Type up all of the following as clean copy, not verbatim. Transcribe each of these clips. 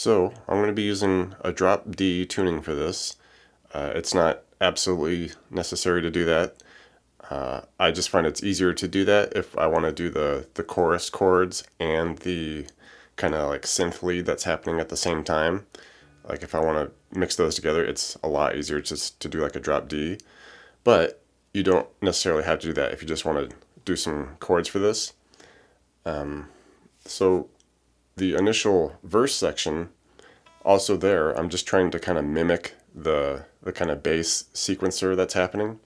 So I'm going to be using a drop D tuning for this. It's not absolutely necessary to do that. I just find it's easier to do that if I want to do the chorus chords and the kind of like synth lead that's happening at the same time. Like if I want to mix those together, it's a lot easier just to do like a drop D. But you don't necessarily have to do that if you just want to do some chords for this. So the initial verse section, also there, I'm just trying to kind of mimic the kind of bass sequencer that's happening.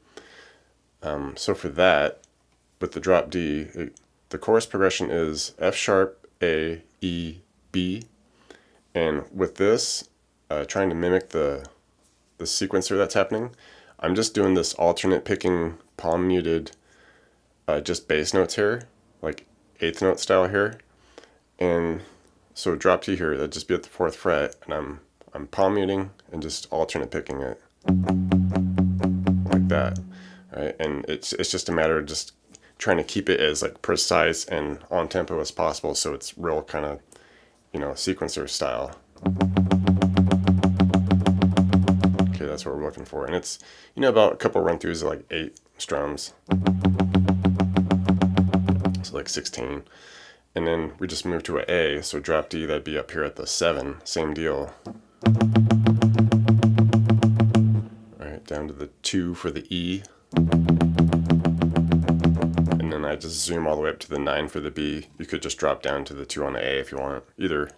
So for that, with the drop D, the chorus progression is F sharp, A, E, B. And with this, trying to mimic the sequencer that's happening, I'm just doing this alternate picking palm muted just bass notes here, like eighth note style here. And so drop D here, that'd just be at the 4th fret, and I'm palm muting and just alternate picking it like that, right? And it's just a matter of just trying to keep it as like precise and on tempo as possible, so it's real kind of, sequencer style. Okay, that's what we're looking for, and it's about a couple run throughs of like 8 strums, so like 16. And then we just move to an A, so drop D, that'd be up here at the 7, same deal. Alright, down to the 2 for the E. And then I just zoom all the way up to the 9 for the B. You could just drop down to the 2 on the A if you want, either.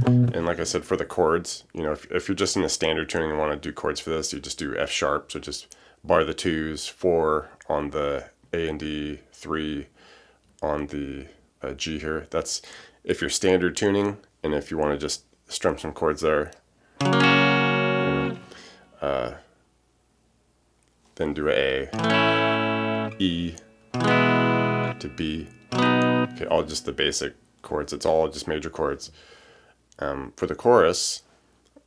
And like I said, for the chords, if you're just in the standard tuning and want to do chords for this, you just do F sharp, so just bar the 2s, 4 on the A and D, 3 on the G here. That's if you're standard tuning, and if you want to just strum some chords there, then do a E to B. Okay, all just the basic chords. It's all just major chords. For the chorus,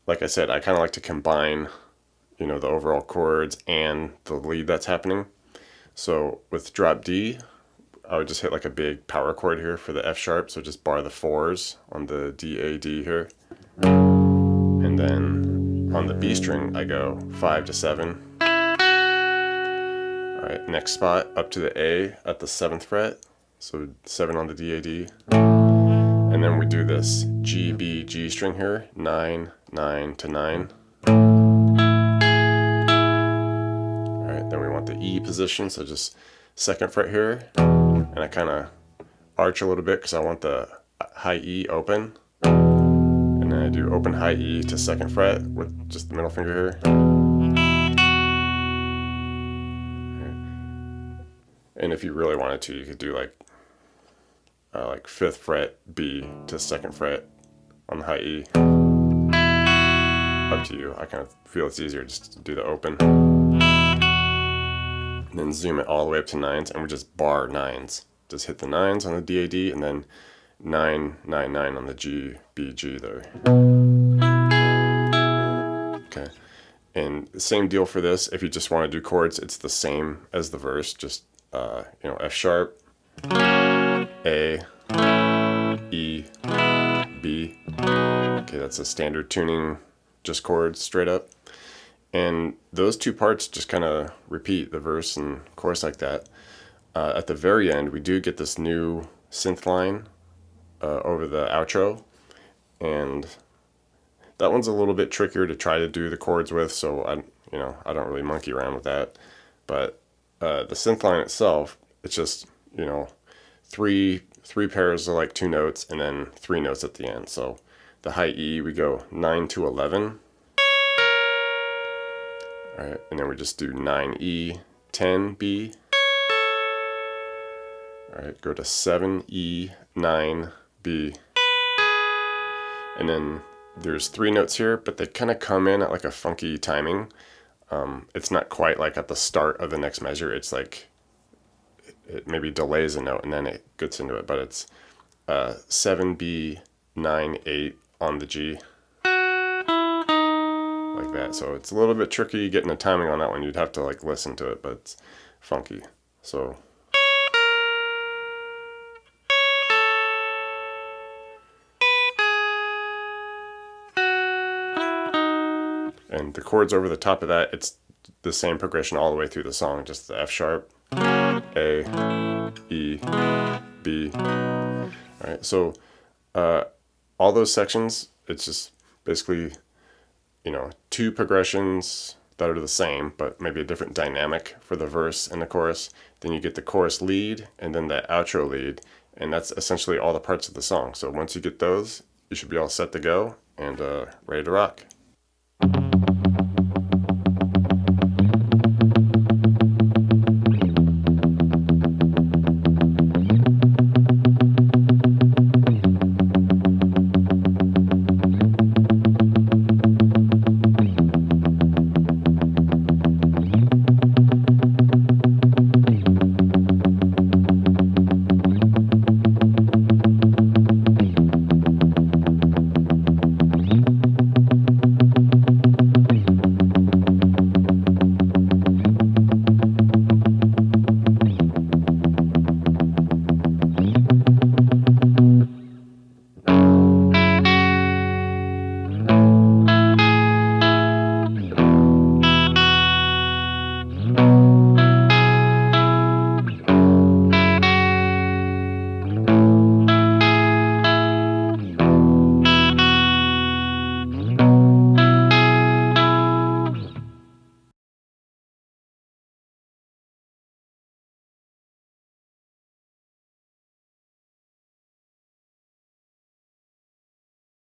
like I said, I kind of like to combine, the overall chords and the lead that's happening. So with drop D, I would just hit like a big power chord here for the F sharp, so just bar the 4s on the D, A, D here. And then on the B string, I go 5 to 7. Alright, next spot, up to the A at the 7th fret, so 7 on the D, A, D. And then we do this G, B, G string here, 9, 9 to 9. Alright, then we want the E position, so just 2nd fret here. And I kind of arch a little bit because I want the high E open. And then I do open high E to 2nd fret with just the middle finger here. And if you really wanted to, you could do like 5th fret B to 2nd fret on the high E. Up to you. I kind of feel it's easier just to do the open. And then zoom it all the way up to 9s, and we just bar 9s. Just hit the 9s on the D, A, D, and then 9, 9, 9 on the G, B, G there. Okay. And same deal for this. If you just want to do chords, it's the same as the verse. Just, F sharp, A, E, B. Okay, that's a standard tuning, just chords straight up. And those 2 parts just kind of repeat, the verse and chorus like that. At the very end, we do get this new synth line over the outro, and that one's a little bit trickier to try to do the chords with, so I don't really monkey around with that. But the synth line itself, it's just three pairs of like 2 notes and then 3 notes at the end. So the high E, we go 9 to 11. All right, and then we just do 9E, 10B. All right, go to 7E, 9B. And then there's 3 notes here, but they kind of come in at like a funky timing. It's not quite like at the start of the next measure. It's like it maybe delays a note and then it gets into it, but it's 7B, 9, 8 on the G. Like that. So it's a little bit tricky getting the timing on that one. You'd have to like listen to it, but it's funky. So And the chords over the top of that, it's the same progression all the way through the song, just the F sharp, A, E, B. All right, so all those sections, it's just basically, two progressions that are the same, but maybe a different dynamic for the verse and the chorus. Then you get the chorus lead and then the outro lead, and that's essentially all the parts of the song. So once you get those, you should be all set to go and ready to rock.